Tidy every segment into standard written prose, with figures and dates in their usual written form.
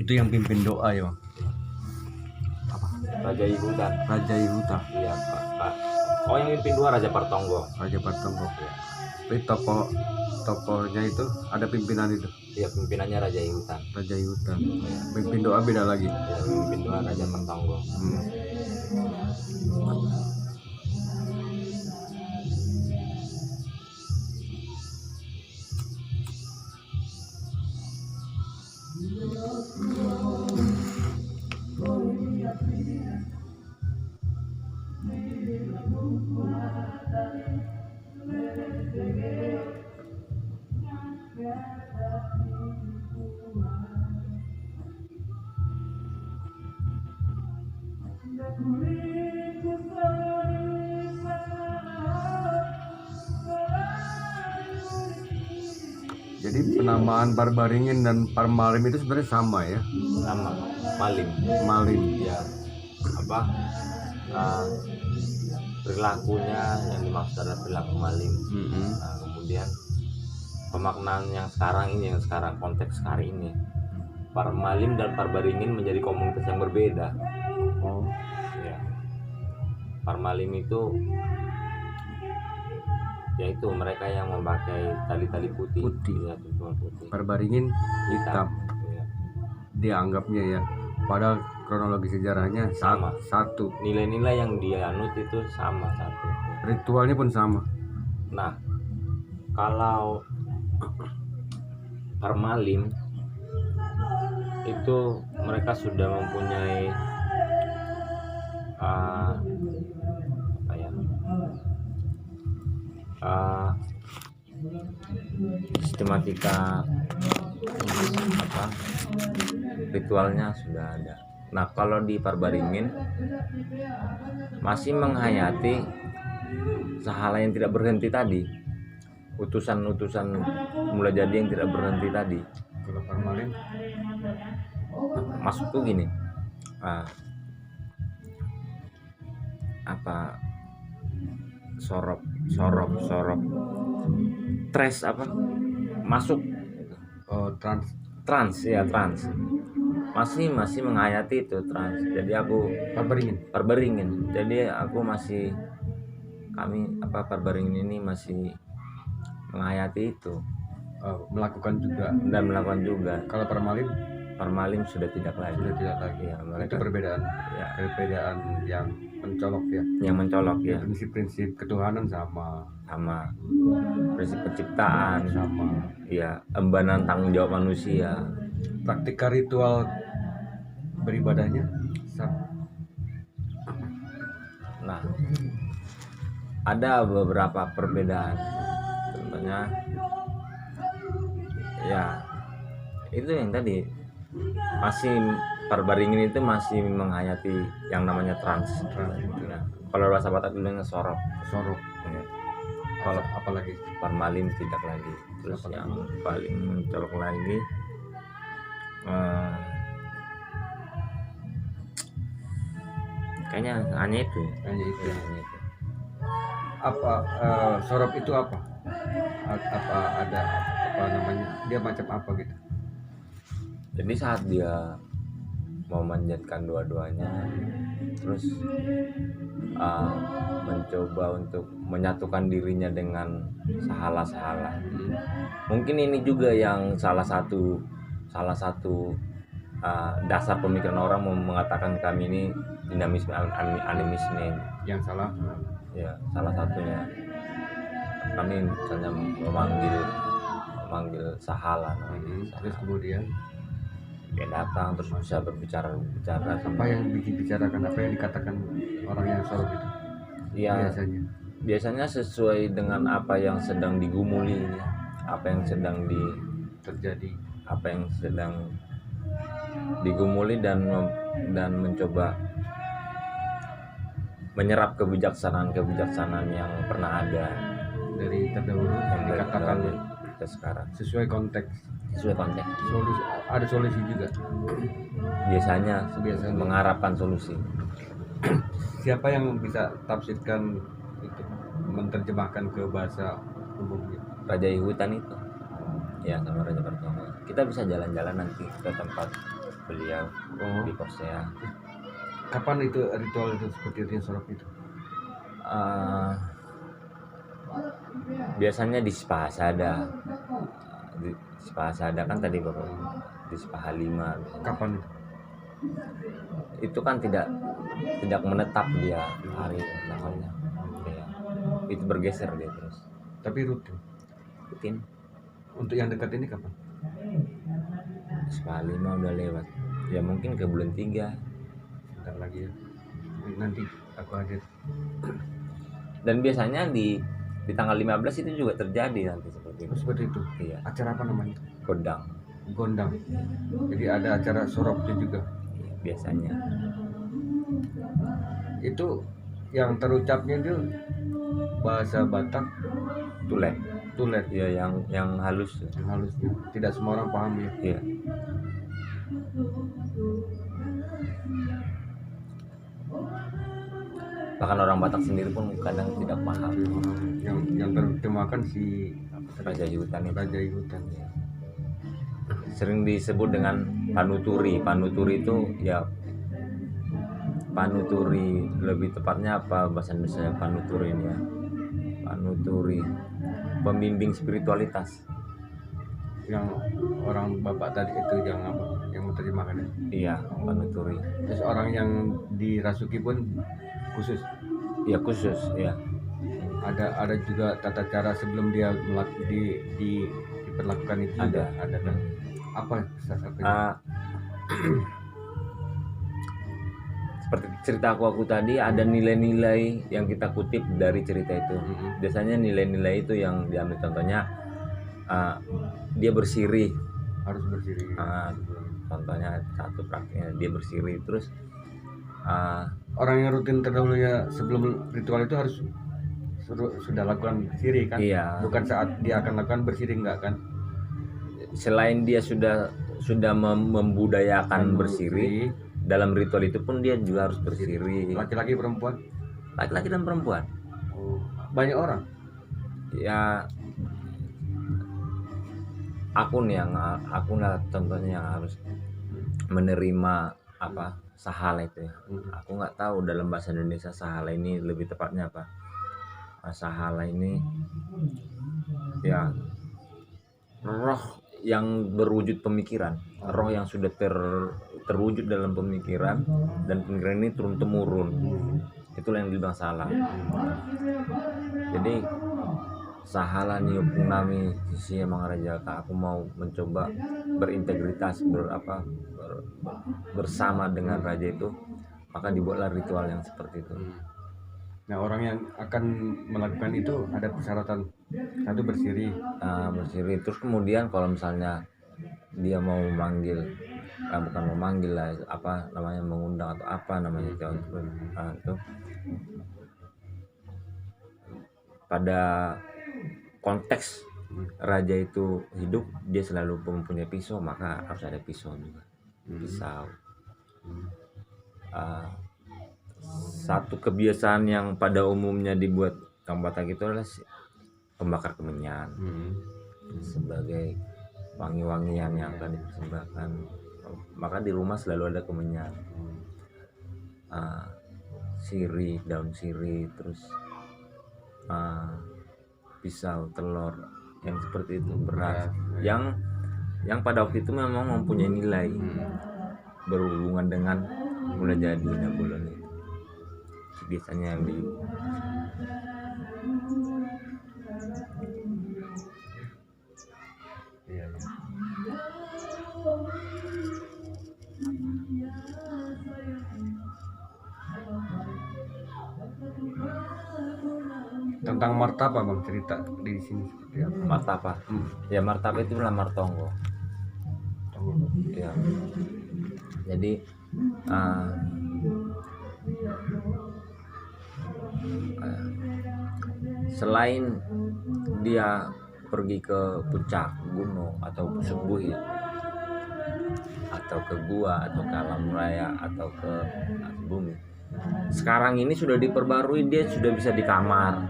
Itu yang pimpin doa ya, Bang? Apa? Raja Ihutan. Raja Ihutan. Iya, Pak. Oh, yang pimpin dua Raja Partongo. Raja Partongo. Ya. Tapi tokohnya itu ada pimpinan itu. Iya, pimpinannya Raja Ihutan. Raja Ihutan. Ya. Pimpin doa beda lagi. Ya, pimpin dua Raja Partongo. Jadi penamaan Parbaringin dan Parmalim itu sebenarnya sama ya? Sama. Malim. Ya. Apa? Perilakunya yang dimaksud adalah perilaku malim. Nah, kemudian pemaknaan yang sekarang konteks hari ini, Parmalim dan Parbaringin menjadi komunitas yang berbeda. Oh. Ya. Parmalim itu yaitu mereka yang memakai tali-tali putih. Ya, putih. Parbaringin hitam. Ya. Dianggapnya ya. Padahal kronologi sejarahnya Sama. Satu. Nilai-nilai yang dia anut itu sama satu. Ritualnya pun sama. Nah, kalau Parmalim itu mereka sudah mempunyai sistematika ritualnya sudah ada. Nah, kalau di Parbaringin masih menghayati sahala yang tidak berhenti tadi, utusan-utusan mula jadi yang tidak berhenti tadi. Kalau Parmalim masuk tuh gini, sorop tres masuk trans masih menghayati itu trans. Jadi aku Parbaringin jadi aku masih Parbaringin ini masih menghayati itu, melakukan juga. Kalau Parmalim sudah tidak lagi. Ya, mereka itu perbedaan yang mencolok ya. Prinsip-prinsip ketuhanan sama prinsip penciptaan sama. Ya, embanan tanggung jawab manusia. Praktika ritual beribadahnya sama. Nah, ada beberapa perbedaan. Contohnya ya itu yang tadi masih Parbaringin itu masih menghayati yang namanya trans. Ya. Kalau bahasa Batak itu dengan sorok. Ya. Kalau apalagi Parmalim tidak lagi. Terus yang paling mencolok lagi kayaknya hanya itu. Sorop itu apa? Ada apa namanya? Dia macam apa gitu? Jadi saat dia memanjatkan dua-duanya, terus mencoba untuk menyatukan dirinya dengan sahala-sahala. Mungkin ini juga yang salah satu dasar pemikiran orang mengatakan kami ini dinamisme animisme. Yang salah? Ya, salah satunya kami misalnya memanggil sahala. Terus kemudian dia datang terus bisa berbicara apa yang dibicarakan, apa yang dikatakan orang yang sorop itu? Ya, biasanya sesuai dengan apa yang sedang digumuli, apa yang sedang terjadi, apa yang sedang digumuli dan mencoba menyerap kebijaksanaan yang pernah ada dari terdahulu yang dikatakan ke sekarang sesuai konteks. Ada solusi juga. Biasanya mengharapkan solusi. Siapa yang bisa tafsirkan itu, menerjemahkan ke bahasa umumnya? Raja Ihutan itu. Ya, sama Raja Partongo. Kita bisa jalan-jalan nanti ke tempat beliau Oh, di Korsea. kapan itu ritual itu seperti itu yang sorop itu? Eh, biasanya di Spahasada. Di Spahasada kan tadi Bapak di Spahalima biasanya. Kapan itu? Itu kan tidak menetap dia hari tanggalnya. Ya. Itu bergeser dia terus. Tapi rutin. Rutin. Untuk yang dekat ini kapan? Spahalima udah lewat. Ya mungkin ke bulan 3. Bentar lagi ya. Nanti aku hadir. Dan biasanya di tanggal 15 itu juga terjadi nanti seperti itu. Seperti itu. Iya, Acara apa namanya? kodang. Gondang. Jadi ada acara soropnya juga. Iya, biasanya. Itu yang terucapnya itu bahasa Batak, Tulen. tulen, Ya yang halus. yang halusnya. Tidak semua orang paham ya. Iya. Bahkan orang Batak sendiri pun kadang tidak paham. Yang terjemahkan si Raja Hutan itu. Raja Hutan. Sering disebut dengan panuturi. Panuturi itu ya panuturi, lebih tepatnya apa bahasa Indonesia panuturi ini ya? Panuturi, pembimbing spiritualitas. Yang orang bapak tadi itu yang apa? Yang menerjemahkan itu. Iya, panuturi. Terus orang yang dirasuki pun khusus. Ya khusus ya. Ada juga tata cara sebelum dia diperlakukan itu juga ada kan? Apa salah satunya? Seperti cerita aku tadi, ada nilai-nilai yang kita kutip dari cerita itu. Biasanya nilai-nilai itu yang diambil, contohnya dia bersiri. Harus bersiri. Contohnya satu praktiknya dia bersiri, terus Orang yang rutin terdahulunya sebelum ritual itu harus sudah lakukan bersiri kan? iya, Bukan saat dia akan lakukan bersiri, enggak kan? selain dia sudah membudayakan bersiri, dalam ritual itu pun dia juga harus bersiri. Laki-laki, perempuan? Laki-laki dan perempuan. Oh, banyak orang. Ya aku lah contohnya yang harus menerima apa sahala itu ya. Aku nggak tahu dalam bahasa Indonesia sahala ini lebih tepatnya apa. Sahala ini ya roh yang berwujud pemikiran, roh yang sudah terwujud dalam pemikiran, dan pemikiran ini turun temurun. Itulah yang dibilang salah. Jadi sahala niupung nami sisi emang raja, aku mau mencoba berintegritas bersama dengan raja itu, maka dibuatlah ritual yang seperti itu. Nah, orang yang akan melakukan itu ada persyaratan. Satu, bersiri. Bersiri. Terus kemudian kalau misalnya dia mau memanggil, bukan memanggil lah, apa namanya, mengundang atau apa namanya itu pada konteks raja itu hidup, dia selalu mempunyai pisau, maka harus ada pisau juga. Pisau. Satu kebiasaan yang pada umumnya dibuat kaum Batak itu adalah pembakar kemenyan sebagai wangi-wangian yang akan dipersembahkan. Maka di rumah selalu ada kemenyan, sirih, daun sirih, terus pisau, telur, yang seperti itu, beras, yang pada waktu itu memang mempunyai nilai berhubungan dengan mulai jadinya bulan itu. Biasanya yang di Tentang martapa bang, cerita di sini seperti apa? martapa. Ya martapa itu lah martonggo. Ya. Jadi selain dia pergi ke puncak gunung atau subuh atau ke gua atau ke alam raya atau ke bumi, sekarang ini sudah diperbarui, dia sudah bisa di kamar,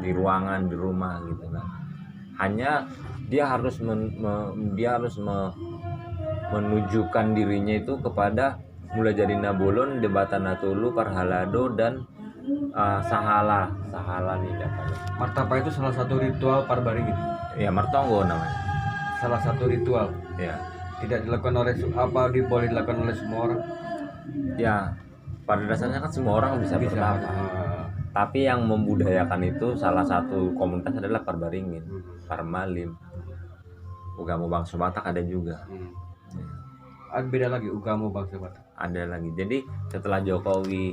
di ruangan, di rumah gitu kan. Hanya dia harus menunjukkan dirinya itu kepada mulai dari Nabolon, Debatana Tulu, Parhalado dan Sahala nih katanya. Martapa itu salah satu ritual Parbaringin. Ya Martonggo namanya. Salah satu ritual. Ya. Tidak dilakukan oleh boleh dilakukan oleh semua orang. Ya, pada dasarnya kan semua orang bisa bertapa. Tapi yang membudayakan itu salah satu komunitas adalah Parbaringin, Parmalim, Ugamo Bangsa Batak ada juga. Ada beda lagi Ugamo Bangsa Batak. Ada lagi. Jadi setelah Jokowi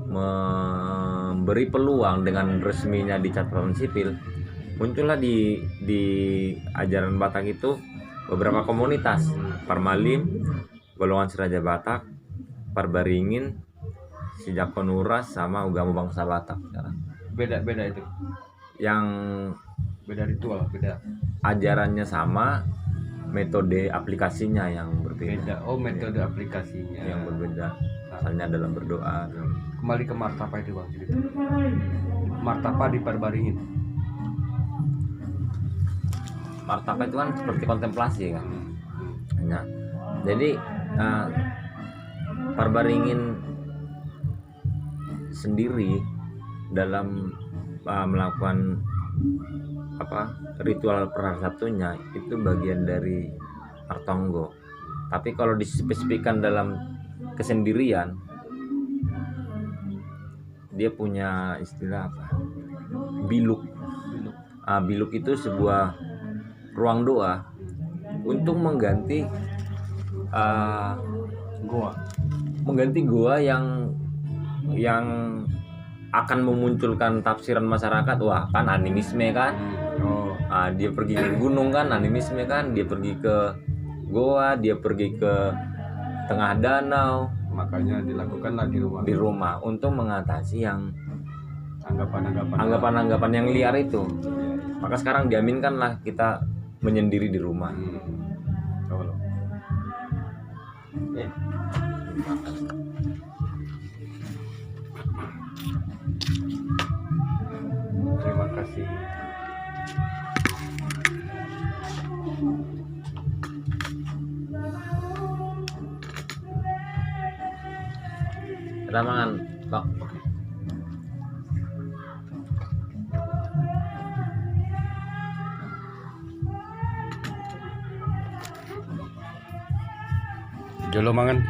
memberi peluang dengan resminya di catatan sipil, muncullah di ajaran Batak itu beberapa komunitas, Parmalim, Golongan Seraja Batak, Parbaringin, Sijakonuras sama Ugamo Bangsa Batak sekarang. Beda itu. Yang beda ritual, beda. Ajarannya sama, metode aplikasinya yang berbeda. Oh, metode aplikasinya yang berbeda. Misalnya dalam berdoa. Kembali ke Martapa itu Bang, cerita. Martapa di Parbaringin. Martapa itu kan seperti kontemplasi kan. Nah, jadi Parbaringin sendiri dalam melakukan ritual per Sabtunya itu bagian dari Martonggo. Tapi kalau dispesifikkan dalam kesendirian, dia punya istilah apa? Biluk. Biluk itu sebuah ruang doa untuk mengganti goa yang akan memunculkan tafsiran masyarakat. Wah, kan animisme kan. Dia pergi ke gunung kan, animisme kan. Dia pergi ke goa, dia pergi ke tengah danau. Makanya dilakukanlah di rumah untuk mengatasi yang anggapan-anggapan yang liar itu. Maka sekarang diaminkanlah kita menyendiri di rumah. Terima kasih. Ramangan, Pak. Jolo mangan.